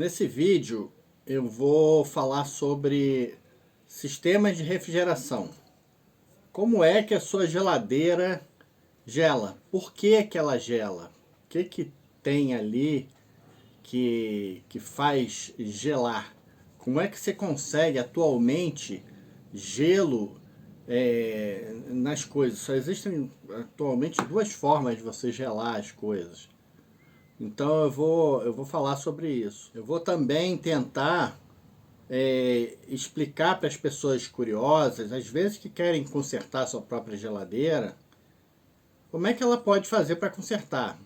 Nesse vídeo eu vou falar sobre sistemas de refrigeração. Como é que a sua geladeira gela? Por que que ela gela? O que que tem ali que faz gelar? Como é que você consegue atualmente gelo nas coisas? Só existem atualmente duas formas de você gelar as coisas. Então eu vou falar sobre isso. Eu vou também tentar explicar para as pessoas curiosas, às vezes que querem consertar a sua própria geladeira, como é que ela pode fazer para consertar.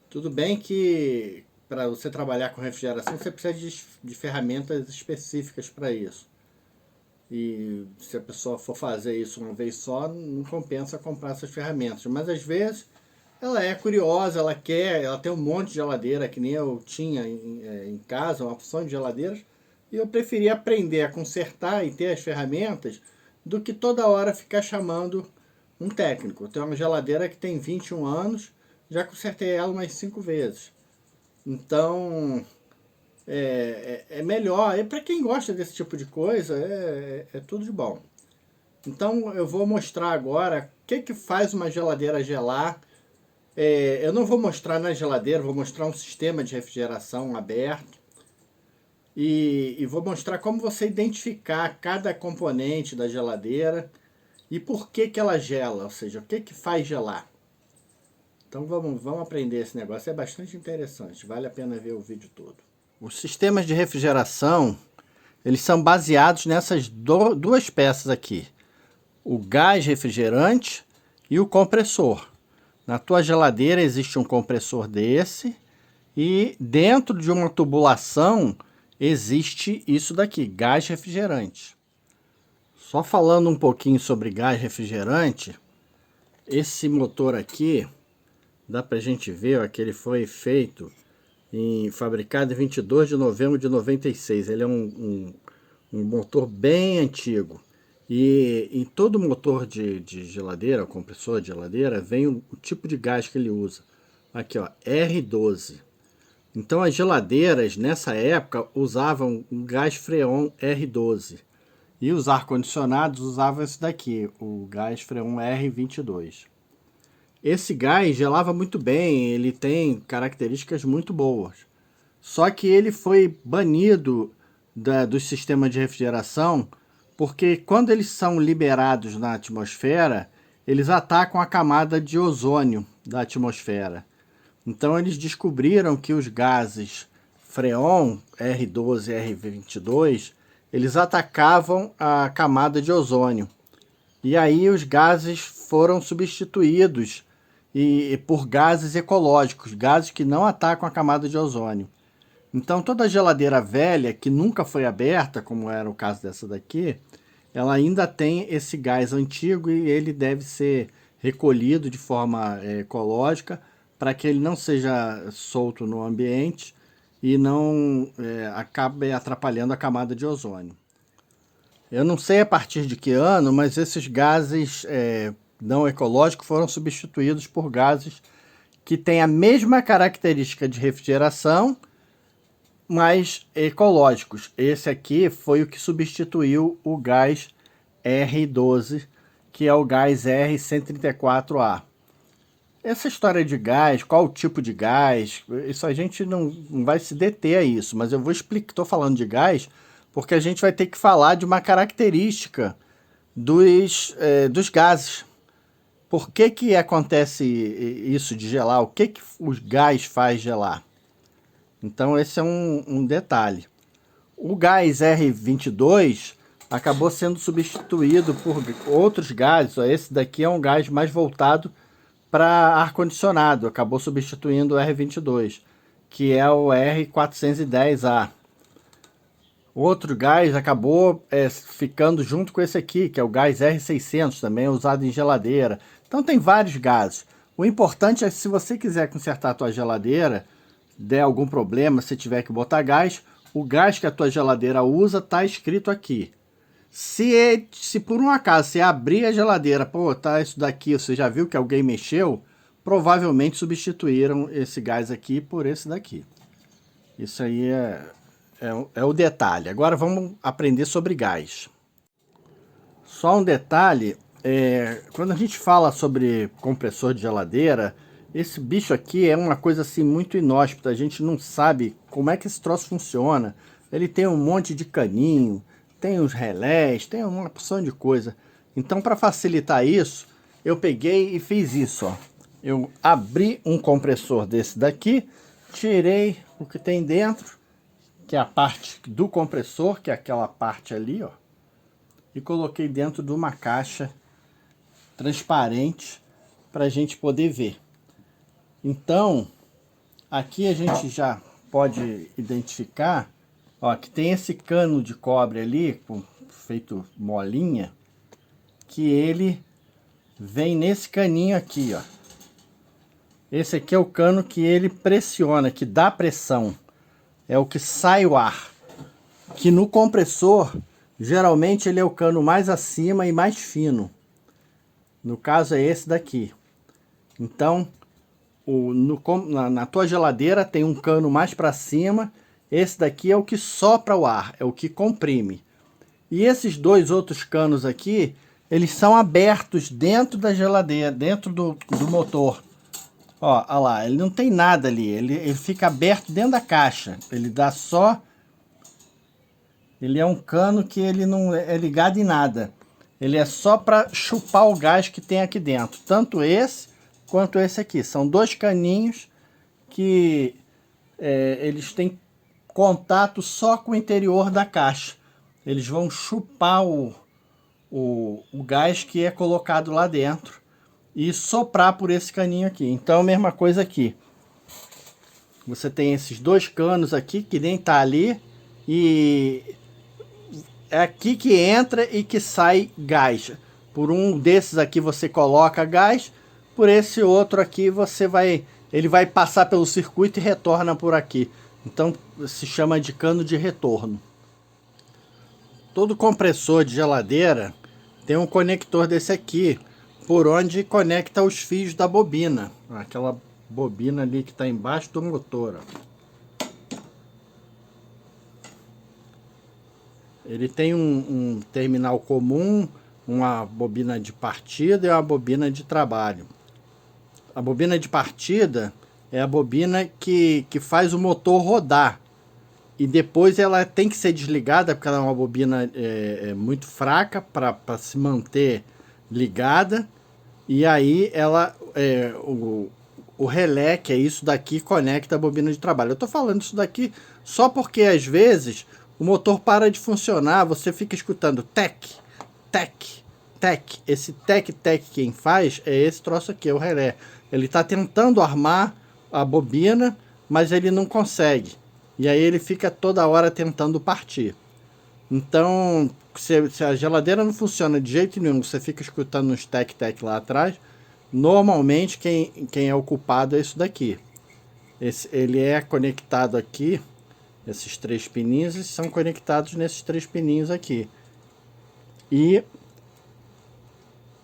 Tudo bem que para você trabalhar com refrigeração você precisa de ferramentas específicas para isso. E se a pessoa for fazer isso uma vez só, não compensa comprar essas ferramentas. Mas às vezes ela é curiosa, ela tem um monte de geladeira, que nem eu tinha em casa, uma opção de geladeiras, e eu preferi aprender a consertar e ter as ferramentas do que toda hora ficar chamando um técnico. Eu tenho uma geladeira que tem 21 anos, já consertei ela umas 5 vezes. Então, é melhor. E para quem gosta desse tipo de coisa, é tudo de bom. Então, eu vou mostrar agora o que faz uma geladeira gelar. Eu não vou mostrar na geladeira, vou mostrar um sistema de refrigeração aberto. E vou mostrar como você identificar cada componente da geladeira e por que que ela gela, ou seja, o que que faz gelar. Então vamos aprender esse negócio, é bastante interessante, vale a pena ver o vídeo todo. Os sistemas de refrigeração, eles são baseados nessas duas peças aqui. O gás refrigerante e o compressor. Na tua geladeira existe um compressor desse e dentro de uma tubulação existe isso daqui, gás refrigerante. Só falando um pouquinho sobre gás refrigerante, esse motor aqui, dá pra gente ver ó, que ele foi feito, fabricado em 22 de novembro de 96. Ele é um motor bem antigo. E em todo motor de geladeira, compressor de geladeira, vem o tipo de gás que ele usa. Aqui ó, R12. Então as geladeiras nessa época usavam o gás Freon R12 e os ar-condicionados usavam esse daqui, o gás Freon R22. Esse gás gelava muito bem, ele tem características muito boas. Só que ele foi banido dos sistemas de refrigeração porque quando eles são liberados na atmosfera, eles atacam a camada de ozônio da atmosfera. Então eles descobriram que os gases Freon, R12 e R22, eles atacavam a camada de ozônio. E aí os gases foram substituídos por gases ecológicos, gases que não atacam a camada de ozônio. Então toda geladeira velha, que nunca foi aberta, como era o caso dessa daqui, ela ainda tem esse gás antigo e ele deve ser recolhido de forma ecológica, para que ele não seja solto no ambiente e não acabe atrapalhando a camada de ozônio. Eu não sei a partir de que ano, mas esses gases não ecológicos foram substituídos por gases que têm a mesma característica de refrigeração, mas ecológicos. Esse aqui foi o que substituiu o gás R12, que é o gás R134A. Essa história de gás, qual o tipo de gás, isso a gente não vai se deter a isso, mas eu vou explicar, estou falando de gás, porque a gente vai ter que falar de uma característica dos gases. Por que que acontece isso de gelar? O que que o gás faz gelar? Então esse é um detalhe. O gás R22 acabou sendo substituído por outros gases. Esse daqui é um gás mais voltado para ar-condicionado, acabou substituindo o R22, que é o R410A. Outro gás acabou ficando junto com esse aqui, que é o gás R600, também usado em geladeira. Então tem vários gases. O importante é que se você quiser consertar a tua geladeira, der algum problema, se tiver que botar gás, o gás que a tua geladeira usa está escrito aqui. Se por um acaso você abrir a geladeira, pô, tá isso daqui, você já viu que alguém mexeu, provavelmente substituíram esse gás aqui por esse daqui. Isso aí é o detalhe. Agora vamos aprender sobre gás. Só um detalhe, quando a gente fala sobre compressor de geladeira, esse bicho aqui é uma coisa assim muito inóspita, a gente não sabe como é que esse troço funciona. Ele tem um monte de caninho, tem os relés, tem uma porção de coisa. Então, para facilitar isso, eu peguei e fiz isso, ó. Eu abri um compressor desse daqui, tirei o que tem dentro, que é a parte do compressor, que é aquela parte ali, ó, e coloquei dentro de uma caixa transparente para a gente poder ver. Então, aqui a gente já pode identificar, ó, que tem esse cano de cobre ali, feito molinha, que ele vem nesse caninho aqui, ó. Esse aqui é o cano que ele pressiona, que dá pressão. É o que sai o ar. Que no compressor, geralmente ele é o cano mais acima e mais fino. No caso é esse daqui. Então, na tua geladeira tem um cano mais para cima. Esse daqui é o que sopra o ar, é o que comprime. E esses dois outros canos aqui, eles são abertos dentro da geladeira, dentro do motor. Ó, olha lá, ele não tem nada ali, ele fica aberto dentro da caixa. Ele dá só... Ele é um cano que ele não é ligado em nada. Ele é só para chupar o gás que tem aqui dentro. Tanto esse quanto esse aqui. São dois caninhos que eles têm contato só com o interior da caixa. Eles vão chupar o gás que é colocado lá dentro e soprar por esse caninho aqui. Então, a mesma coisa aqui. Você tem esses dois canos aqui que nem tá ali e é aqui que entra e que sai gás. Por um desses aqui você coloca gás, por esse outro aqui ele vai passar pelo circuito e retorna por aqui. Então se chama de cano de retorno. Todo compressor de geladeira tem um conector desse aqui, por onde conecta os fios da bobina. Aquela bobina ali que está embaixo do motor, ó. Ele tem um terminal comum, uma bobina de partida e uma bobina de trabalho. A bobina de partida é a bobina que faz o motor rodar. E depois ela tem que ser desligada, porque ela é uma bobina muito fraca para se manter ligada. E aí o relé, que é isso daqui, conecta a bobina de trabalho. Eu estou falando isso daqui só porque às vezes o motor para de funcionar, você fica escutando tec, tec, tec. Esse tec, tec quem faz é esse troço aqui, é o relé. Ele está tentando armar a bobina, mas ele não consegue. E aí ele fica toda hora tentando partir. Então, se a geladeira não funciona de jeito nenhum, você fica escutando uns tec-tec lá atrás, normalmente quem é o culpado é isso daqui. Ele é conectado aqui. Esses três pininhos são conectados nesses três pininhos aqui. E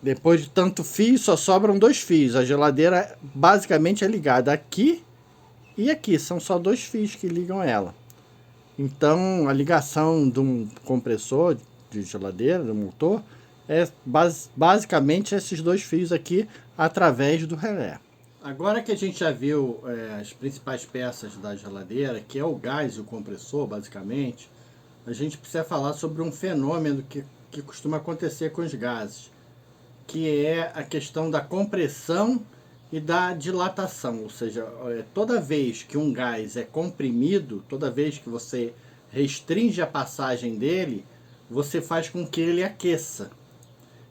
depois de tanto fio, só sobram dois fios. A geladeira basicamente é ligada aqui e aqui. São só dois fios que ligam ela. Então, a ligação de um compressor de geladeira, do motor, é basicamente esses dois fios aqui através do relé. Agora que a gente já viu as principais peças da geladeira, que é o gás e o compressor, basicamente, a gente precisa falar sobre um fenômeno que costuma acontecer com os gases, que é a questão da compressão e da dilatação. Ou seja, toda vez que um gás é comprimido, toda vez que você restringe a passagem dele, você faz com que ele aqueça.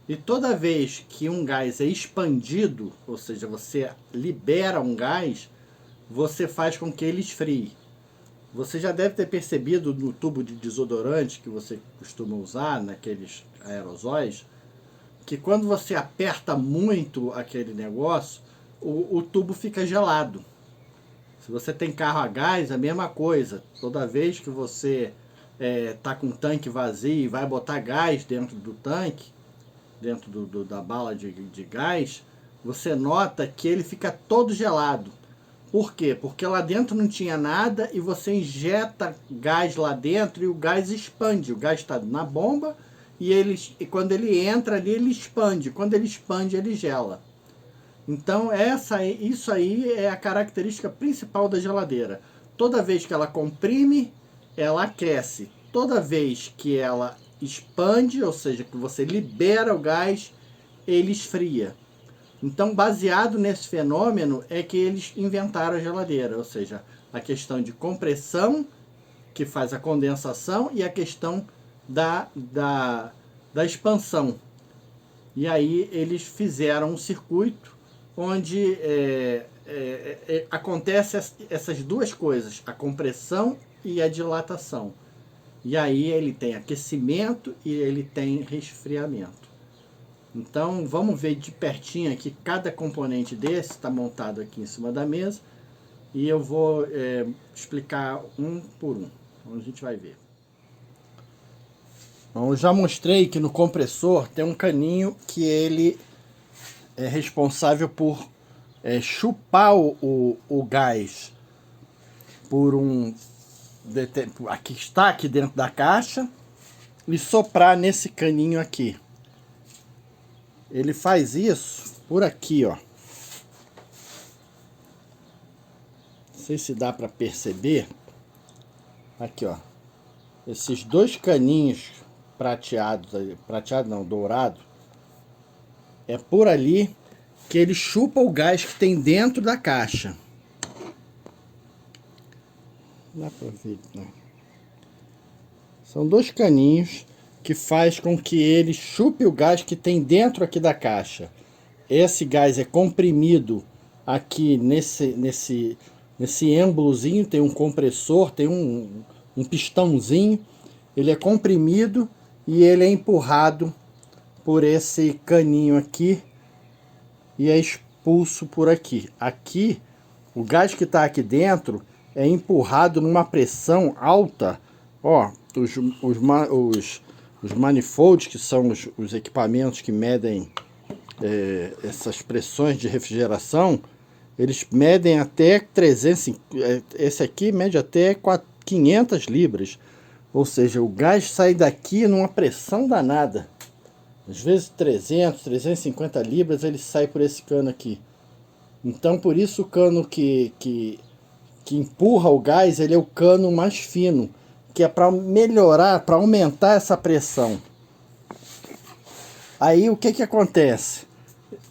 E toda vez que um gás é expandido, ou seja, você libera um gás, você faz com que ele esfrie. Você já deve ter percebido no tubo de desodorante que você costuma usar, naqueles aerosóis, que quando você aperta muito aquele negócio, o tubo fica gelado. Se você tem carro a gás, a mesma coisa. Toda vez que você está com o tanque vazio e vai botar gás dentro do tanque, dentro da bala de gás, você nota que ele fica todo gelado. Por quê? Porque lá dentro não tinha nada e você injeta gás lá dentro e o gás expande. O gás está na bomba e quando ele entra ali, ele expande. Quando ele expande, ele gela. Então isso aí é a característica principal da geladeira. Toda vez que ela comprime, ela aquece. Toda vez que ela expande, ou seja, que você libera o gás, ele esfria. Então, baseado nesse fenômeno, é que eles inventaram a geladeira, ou seja, a questão de compressão, que faz a condensação, e a questão da expansão. E aí eles fizeram um circuito onde acontece essas duas coisas, a compressão e a dilatação. E aí ele tem aquecimento e ele tem resfriamento. Então vamos ver de pertinho aqui, cada componente desse está montado aqui em cima da mesa. E eu vou explicar um por um. Então a gente vai ver. Então, eu já mostrei que no compressor tem um caninho que ele é responsável por chupar o gás por aqui está aqui dentro da caixa e soprar nesse caninho aqui. Ele faz isso por aqui, ó. Não sei se dá para perceber. Aqui, ó. Esses dois caninhos prateados, prateado não, dourado. É por ali que ele chupa o gás que tem dentro da caixa. Dá pra ver, né? São dois caninhos que faz com que ele chupe o gás que tem dentro aqui da caixa. Esse gás é comprimido aqui nesse êmbolozinho, tem um compressor, tem um pistãozinho. Ele é comprimido e ele é empurrado por esse caninho aqui e é expulso por aqui. Aqui, o gás que está aqui dentro é empurrado numa pressão alta. Ó, os manifolds, que são os equipamentos que medem essas pressões de refrigeração, eles medem até 300, esse aqui mede até 500 libras. Ou seja, o gás sai daqui numa pressão danada. Às vezes 300, 350 libras ele sai por esse cano aqui. Então por isso o cano que empurra o gás, ele é o cano mais fino, que é para melhorar, para aumentar essa pressão. Aí o que acontece?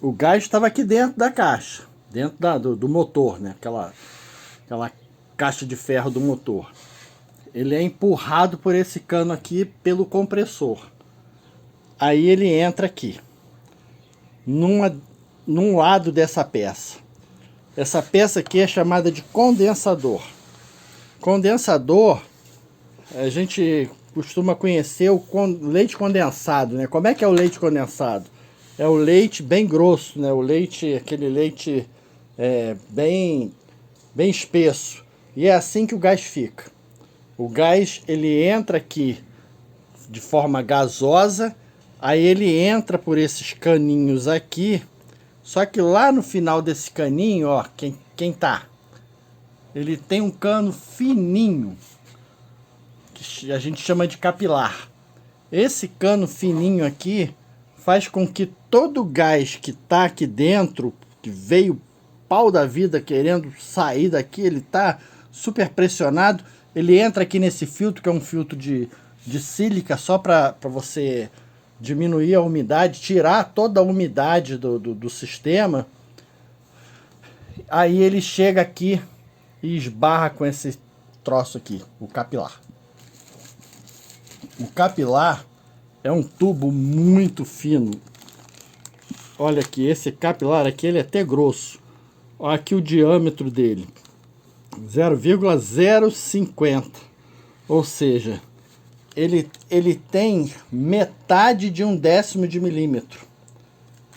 O gás estava aqui dentro da caixa, dentro do motor, né? Aquela caixa de ferro do motor. Ele é empurrado por esse cano aqui pelo compressor. Aí ele entra aqui, num lado dessa peça. Essa peça aqui é chamada de condensador. Condensador, a gente costuma conhecer o leite condensado, né? Como é que é o leite condensado? É o leite bem grosso, né? O leite, aquele leite bem espesso. E é assim que o gás fica. O gás, ele entra aqui de forma gasosa, aí ele entra por esses caninhos aqui, só que lá no final desse caninho, ó, quem tá? Ele tem um cano fininho, que a gente chama de capilar. Esse cano fininho aqui faz com que todo o gás que tá aqui dentro, que veio pau da vida querendo sair daqui, ele tá super pressionado, ele entra aqui nesse filtro, que é um filtro de sílica, só para você diminuir a umidade, tirar toda a umidade do sistema. Aí ele chega aqui e esbarra com esse troço aqui, o capilar. O capilar é um tubo muito fino. Olha aqui, esse capilar aqui, ele é até grosso. Olha aqui o diâmetro dele. 0,050. Ou seja, ele tem metade de 1/10 de milímetro.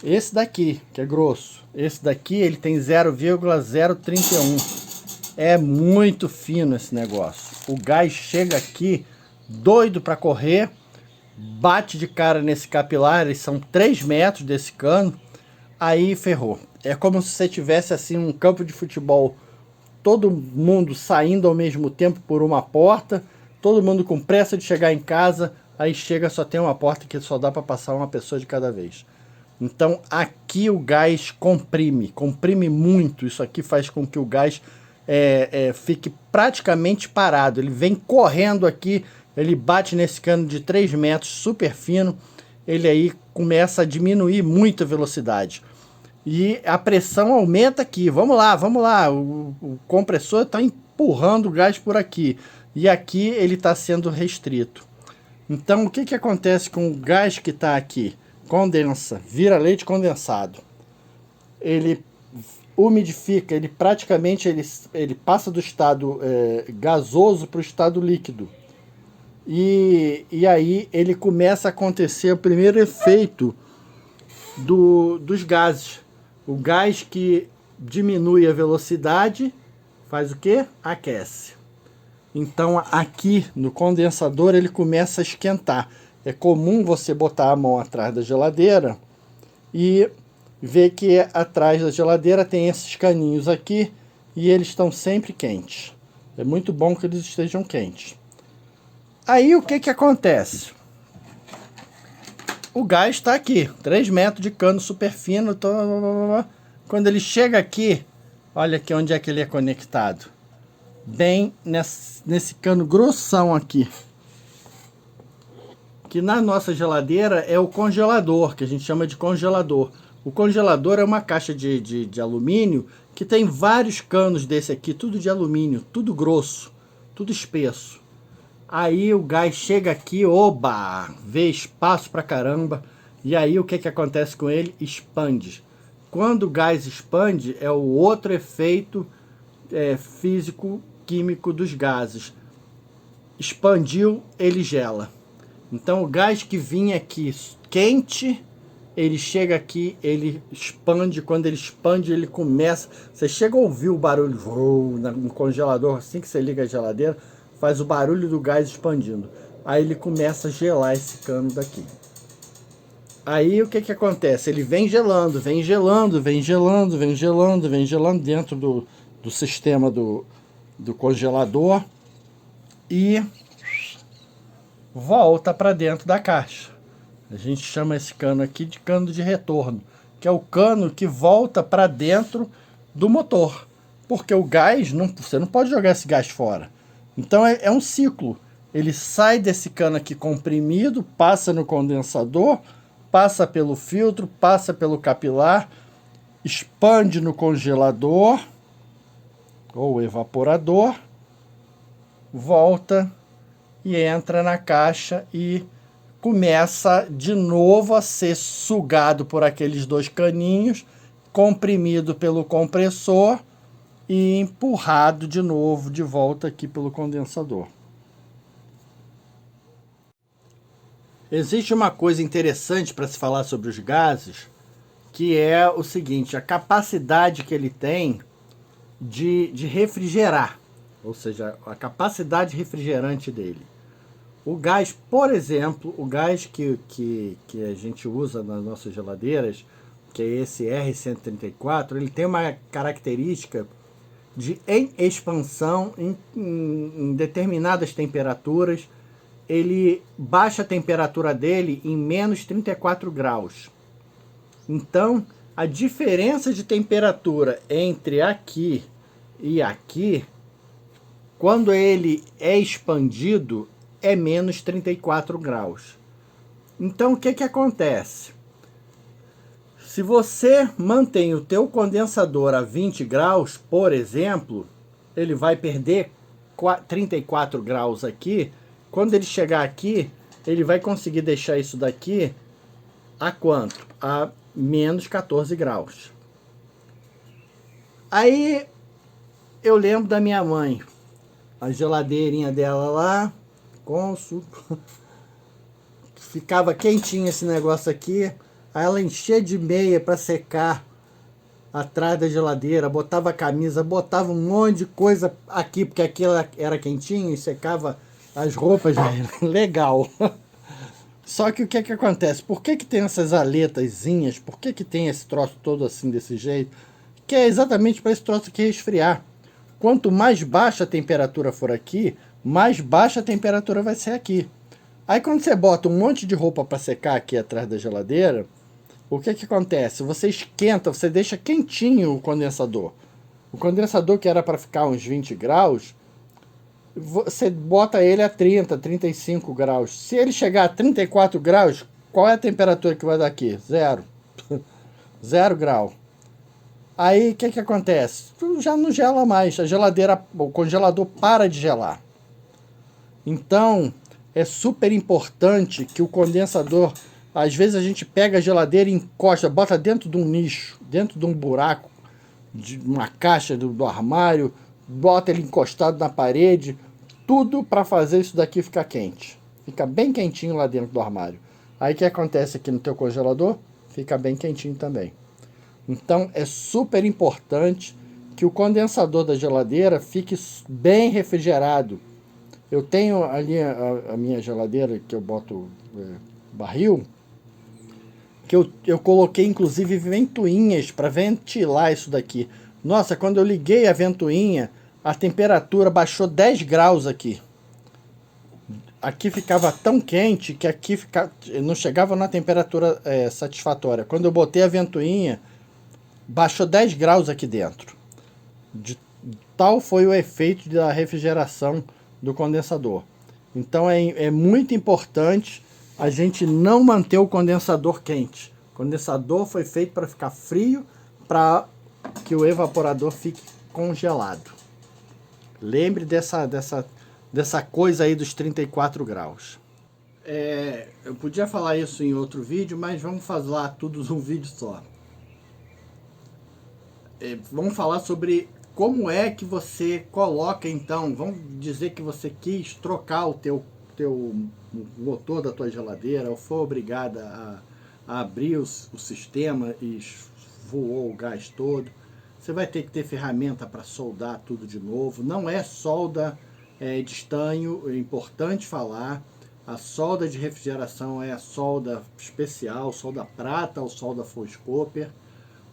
Esse daqui, que é grosso. Esse daqui, ele tem 0,031. É muito fino esse negócio. O gás chega aqui doido para correr, bate de cara nesse capilar, eles são 3 metros desse cano, aí ferrou. É como se você tivesse assim um campo de futebol todo mundo saindo ao mesmo tempo por uma porta, todo mundo com pressa de chegar em casa, aí chega, só tem uma porta que só dá para passar uma pessoa de cada vez. Então aqui o gás comprime muito. Isso aqui faz com que o gás fique praticamente parado. Ele vem correndo aqui, ele bate nesse cano de 3 metros, super fino, ele aí começa a diminuir muito a velocidade. E a pressão aumenta aqui. Vamos lá, vamos lá. O compressor está empurrando o gás por aqui. E aqui ele está sendo restrito. Então o que, que acontece com o gás que está aqui? Condensa, vira leite condensado. Ele umidifica, ele praticamente ele passa do estado gasoso para o estado líquido. E aí ele começa a acontecer o primeiro efeito dos gases. O gás que diminui a velocidade faz o quê? Aquece. Então aqui no condensador ele começa a esquentar. É comum você botar a mão atrás da geladeira e ver que atrás da geladeira tem esses caninhos aqui e eles estão sempre quentes. É muito bom que eles estejam quentes. Aí o que que acontece? O gás está aqui, 3 metros de cano super fino. Quando ele chega aqui, olha aqui onde é que ele é conectado. Bem nesse cano grossão aqui. Que na nossa geladeira é o congelador, que a gente chama de congelador. O congelador é uma caixa de alumínio que tem vários canos desse aqui, tudo de alumínio, tudo grosso, tudo espesso. Aí o gás chega aqui, oba, vê espaço pra caramba. E aí o que que acontece com ele? Expande. Quando o gás expande, é o outro efeito físico-químico dos gases. Expandiu, ele gela. Então o gás que vinha aqui quente, ele chega aqui, ele expande. Quando ele expande, ele começa... Você chega a ouvir o barulho no congelador, assim que você liga a geladeira, faz o barulho do gás expandindo. Aí ele começa a gelar esse cano daqui. Aí o que que acontece? Ele vem gelando, vem gelando, vem gelando, vem gelando, vem gelando dentro do sistema do congelador e volta para dentro da caixa. A gente chama esse cano aqui de cano de retorno, que é o cano que volta para dentro do motor. Porque o gás, você não pode jogar esse gás fora. Então é um ciclo. Ele sai desse cano aqui comprimido, passa no condensador, passa pelo filtro, passa pelo capilar, expande no congelador ou evaporador, volta e entra na caixa e começa de novo a ser sugado por aqueles 2 caninhos, comprimido pelo compressor e empurrado de novo de volta aqui pelo condensador. Existe uma coisa interessante para se falar sobre os gases, que é o seguinte: a capacidade que ele tem de refrigerar, ou seja, a capacidade refrigerante dele. O gás, por exemplo, o gás que a gente usa nas nossas geladeiras, que é esse R134, ele tem uma característica em expansão em determinadas temperaturas. Ele baixa a temperatura dele em menos 34 graus. Então, a diferença de temperatura entre aqui e aqui, quando ele é expandido, é menos 34 graus. Então, o que que acontece? Se você mantém o teu condensador a 20 graus, por exemplo, ele vai perder 34 graus aqui. Quando ele chegar aqui, ele vai conseguir deixar isso daqui a quanto? A menos 14 graus. Aí eu lembro da minha mãe, a geladeirinha dela lá, com suco, ficava quentinho esse negócio aqui. Aí ela enchia de meia para secar atrás da geladeira, botava a camisa, botava um monte de coisa aqui, porque aqui ela era quentinho e secava as roupas. Legal. Só que o que é que acontece? Por que que tem essas aletazinhas? Por que que tem esse troço todo assim, desse jeito? Que é exatamente para esse troço aqui resfriar. quanto mais baixa a temperatura for aqui, mais baixa a temperatura vai ser aqui. Aí quando você bota um monte de roupa para secar aqui atrás da geladeira, o que que acontece? Você esquenta, você deixa quentinho o condensador. O condensador que era para ficar uns 20 graus, você bota ele a 30, 35 graus. Se ele chegar a 34 graus, qual é a temperatura que vai dar aqui? Zero. Zero grau. Aí o que que acontece? Já não gela mais, a geladeira, o congelador para de gelar. Então, é super importante que o condensador, às vezes a gente pega a geladeira e encosta, bota dentro de um nicho, dentro de um buraco, de uma caixa do armário, bota ele encostado na parede, tudo para fazer isso daqui ficar quente. Fica bem quentinho lá dentro do armário. Aí o que acontece aqui no teu congelador? Fica bem quentinho também. Então é super importante que o condensador da geladeira fique bem refrigerado. Eu tenho ali a minha geladeira que eu boto barril, que eu coloquei inclusive ventoinhas para ventilar isso daqui. Nossa, quando eu liguei a ventoinha, a temperatura baixou 10 graus aqui. Aqui ficava tão quente que aqui não chegava na temperatura satisfatória. Quando eu botei a ventoinha, baixou 10 graus aqui dentro. Tal foi o efeito da refrigeração do condensador. Então é muito importante a gente não manter o condensador quente. O condensador foi feito para ficar frio, para que o evaporador fique congelado. Lembre dessa coisa aí dos 34 graus. Eu podia falar isso em outro vídeo, mas vamos falar tudo num vídeo só. Vamos falar sobre como é que você coloca, então, vamos dizer que você quis trocar o teu motor da tua geladeira, ou foi obrigada a abrir o sistema e voou o gás todo. Você vai ter que ter ferramenta para soldar tudo de novo. Não é solda de estanho, é importante falar. A solda de refrigeração é a solda especial, solda prata ou solda Foscopper.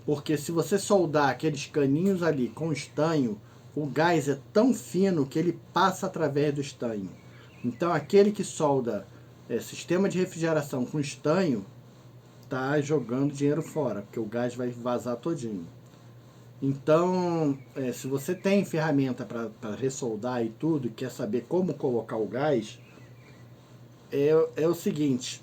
Porque se você soldar aqueles caninhos ali com estanho, o gás é tão fino que ele passa através do estanho. Então aquele que solda sistema de refrigeração com estanho está jogando dinheiro fora, porque o gás vai vazar todinho. Então, se você tem ferramenta para ressoldar e tudo, e quer saber como colocar o gás, é o seguinte.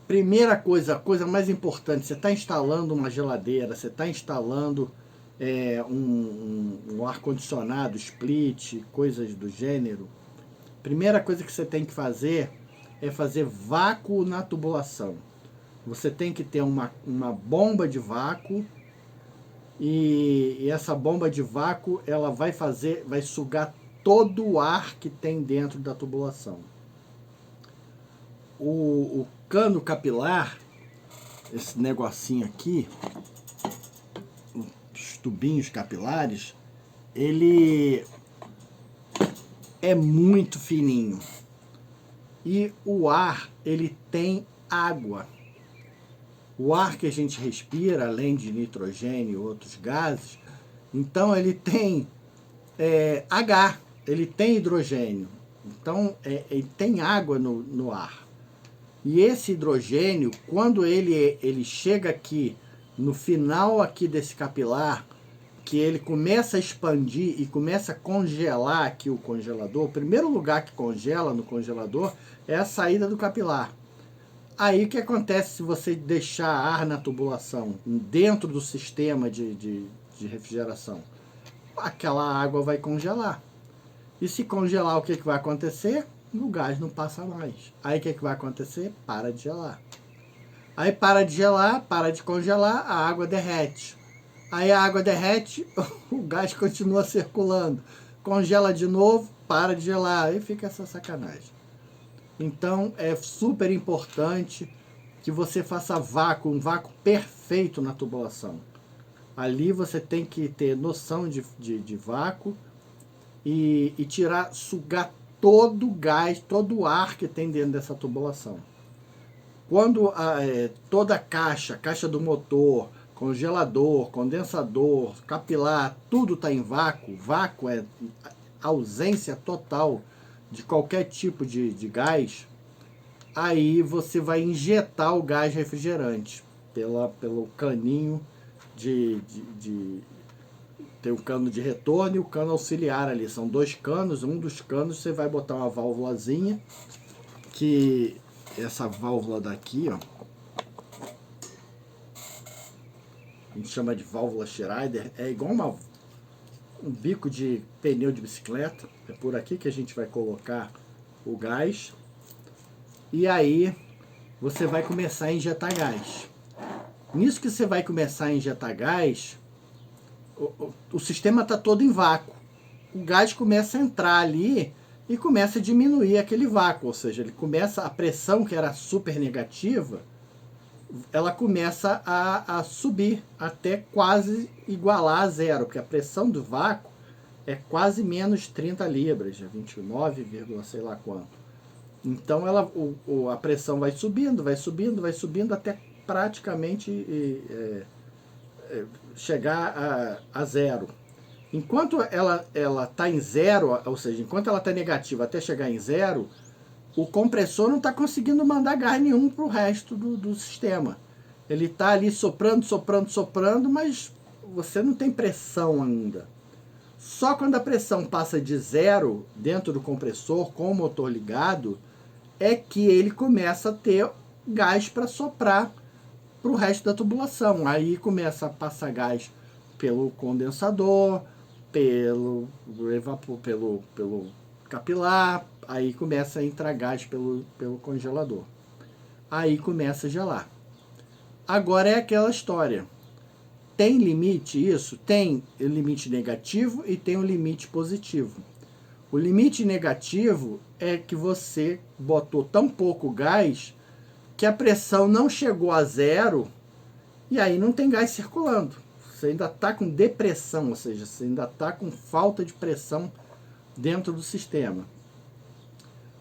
Primeira coisa, a coisa mais importante, você está instalando uma geladeira, você está instalando um ar-condicionado, split, coisas do gênero. Primeira coisa que você tem que fazer é fazer vácuo na tubulação. Você tem que ter uma bomba de vácuo e essa bomba de vácuo ela vai sugar todo o ar que tem dentro da tubulação. O cano capilar, esse negocinho aqui, os tubinhos capilares, ele é muito fininho. E o ar, ele tem água. O ar que a gente respira, além de nitrogênio e outros gases, então ele tem H, ele tem hidrogênio. Então ele tem água no ar. E esse hidrogênio, quando ele chega aqui, no final aqui desse capilar, que ele começa a expandir e começa a congelar aqui o congelador, o primeiro lugar que congela no congelador é a saída do capilar. Aí o que acontece se você deixar ar na tubulação, dentro do sistema de refrigeração? Aquela água vai congelar. E se congelar, o que vai acontecer? O gás não passa mais. Aí o que vai acontecer? Para de gelar. Aí para de gelar, para de congelar, a água derrete. Aí a água derrete, o gás continua circulando. Congela de novo, para de gelar. Aí fica essa sacanagem. Então é super importante que você faça vácuo, um vácuo perfeito na tubulação. Ali você tem que ter noção de vácuo e sugar todo o gás, todo o ar que tem dentro dessa tubulação. Quando toda a caixa do motor, congelador, condensador, capilar, tudo está em vácuo. Vácuo é ausência total de qualquer tipo de gás. Aí você vai injetar o gás refrigerante pelo caninho tem o cano de retorno e o cano auxiliar ali. São dois canos. Um dos canos você vai botar uma válvulazinha, que essa válvula daqui, ó, a gente chama de válvula Schrader, é igual um bico de pneu de bicicleta. É por aqui que a gente vai colocar o gás. E aí você vai começar a injetar gás. Nisso que você vai começar a injetar gás, o sistema está todo em vácuo. O gás começa a entrar ali e começa a diminuir aquele vácuo, ou seja, ele começa, a pressão que era super negativa, ela começa a subir até quase igualar a zero, porque a pressão do vácuo é quase menos 30 libras, 29, sei lá quanto. Então a pressão vai subindo, vai subindo, vai subindo até praticamente chegar a zero. Enquanto ela está em zero, ou seja, enquanto ela está negativa até chegar em zero, o compressor não está conseguindo mandar gás nenhum para o resto do sistema. Ele está ali soprando, soprando, soprando, mas você não tem pressão ainda. Só quando a pressão passa de zero dentro do compressor, com o motor ligado, é que ele começa a ter gás para soprar para o resto da tubulação. Aí começa a passar gás pelo condensador, pelo capilar, aí começa a entrar gás pelo congelador. Aí começa a gelar. Agora é aquela história. Tem limite isso? Tem o limite negativo e tem o limite positivo. O limite negativo é que você botou tão pouco gás que a pressão não chegou a zero e aí não tem gás circulando. Você ainda está com depressão, ou seja, você ainda está com falta de pressão dentro do sistema.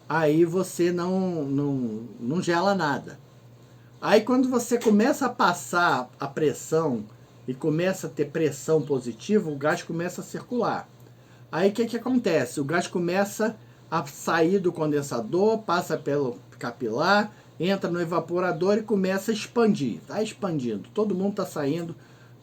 Aí você não gela nada. Aí quando você começa a passar a pressão e começa a ter pressão positiva, o gás começa a circular. Aí o que acontece? O gás começa a sair do condensador, passa pelo capilar, entra no evaporador e começa a expandir. Está expandindo. Todo mundo está saindo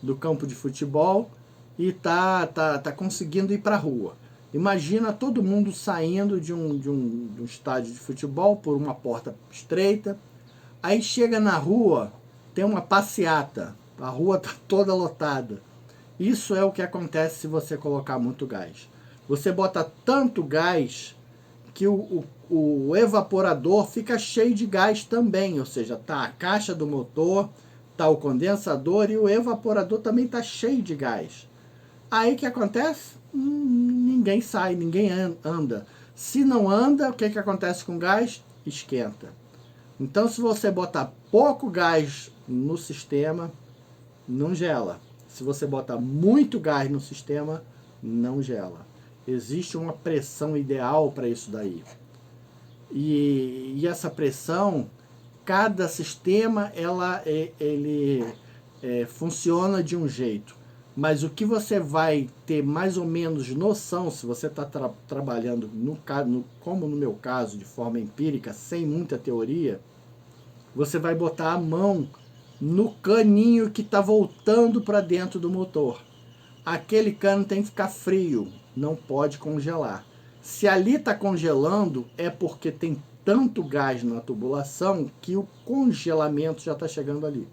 do campo de futebol e tá conseguindo ir para a rua. Imagina todo mundo saindo de um estádio de futebol por uma porta estreita. Aí chega na rua, tem uma passeata. A rua está toda lotada. Isso é o que acontece se você colocar muito gás. Você bota tanto gás que o evaporador fica cheio de gás também. Ou seja, tá a caixa do motor, tá o condensador e o evaporador também tá cheio de gás. Aí o que acontece? Ninguém sai, ninguém anda. Se não anda, o que acontece com o gás? Esquenta. Então, se você botar pouco gás no sistema, não gela. Se você botar muito gás no sistema, não gela. Existe uma pressão ideal para isso daí. E essa pressão, cada sistema ele funciona de um jeito. Mas o que você vai ter mais ou menos noção, se você está trabalhando, como no meu caso, de forma empírica, sem muita teoria, você vai botar a mão no caninho que está voltando para dentro do motor. Aquele cano tem que ficar frio, não pode congelar. Se ali está congelando, é porque tem tanto gás na tubulação que o congelamento já está chegando ali.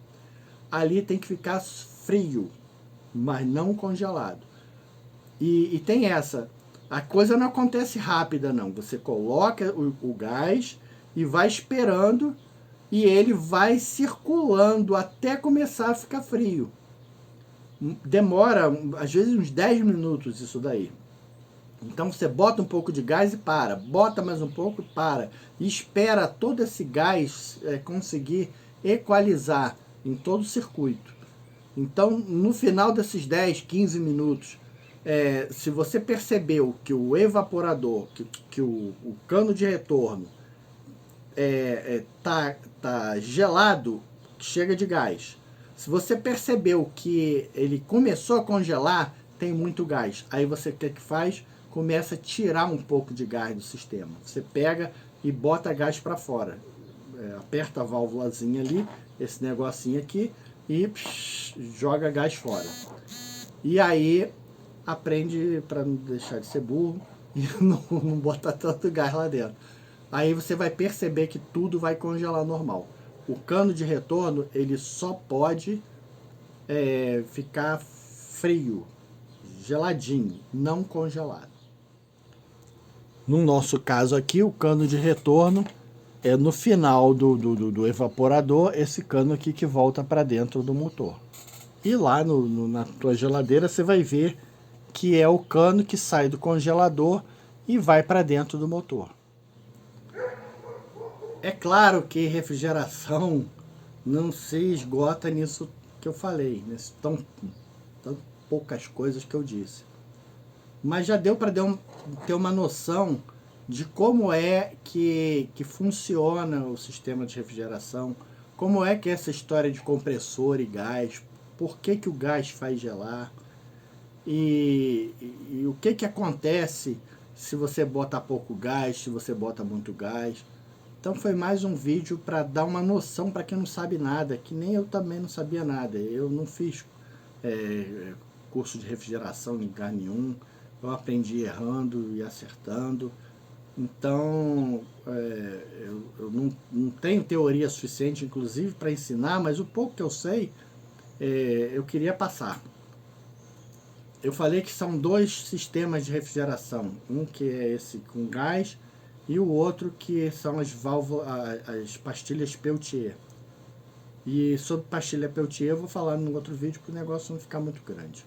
Ali tem que ficar frio, mas não congelado. E tem essa, a coisa não acontece rápida não, você coloca o gás e vai esperando e ele vai circulando até começar a ficar frio. Demora, às vezes, uns 10 minutos isso daí. Então você bota um pouco de gás e para, bota mais um pouco e para, e espera todo esse gás conseguir equalizar em todo o circuito. Então, no final desses 10, 15 minutos, se você percebeu que o evaporador, que o cano de retorno tá gelado, chega de gás. Se você percebeu que ele começou a congelar, tem muito gás. Aí você o que faz? Começa a tirar um pouco de gás do sistema. Você pega e bota gás para fora. Aperta a válvulazinha ali, esse negocinho aqui, e joga gás fora. E aí aprende para não deixar de ser burro e não botar tanto gás lá dentro. Aí você vai perceber que tudo vai congelar normal. O cano de retorno, ele só pode ficar frio, geladinho, não congelado. No nosso caso aqui, o cano de retorno é no final do evaporador, esse cano aqui que volta para dentro do motor. E lá na tua geladeira você vai ver que é o cano que sai do congelador e vai para dentro do motor. É claro que refrigeração não se esgota nisso que eu falei, nessas tão poucas coisas que eu disse. Mas já deu para ter uma noção de como é que funciona o sistema de refrigeração, como é que é essa história de compressor e gás, por que o gás faz gelar, e o que acontece se você bota pouco gás, se você bota muito gás. Então foi mais um vídeo para dar uma noção para quem não sabe nada, que nem eu também não sabia nada. Eu não fiz curso de refrigeração em lugar nenhum, eu aprendi errando e acertando. Então eu não tenho teoria suficiente, inclusive, para ensinar, mas o pouco que eu sei, eu queria passar. Eu falei que são dois sistemas de refrigeração, um que é esse com gás e o outro que são as válvulas, as pastilhas Peltier. E sobre pastilha Peltier eu vou falar num outro vídeo para o negócio não ficar muito grande.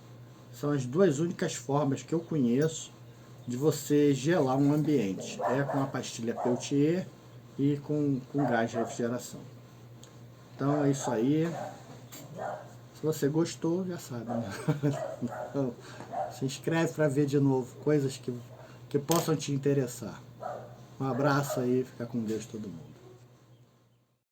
São as duas únicas formas que eu conheço de você gelar um ambiente. É com a pastilha Peltier e com gás de refrigeração. Então é isso aí. Se você gostou, já sabe, né? Então, se inscreve para ver de novo coisas que possam te interessar. Um abraço aí, fica com Deus todo mundo.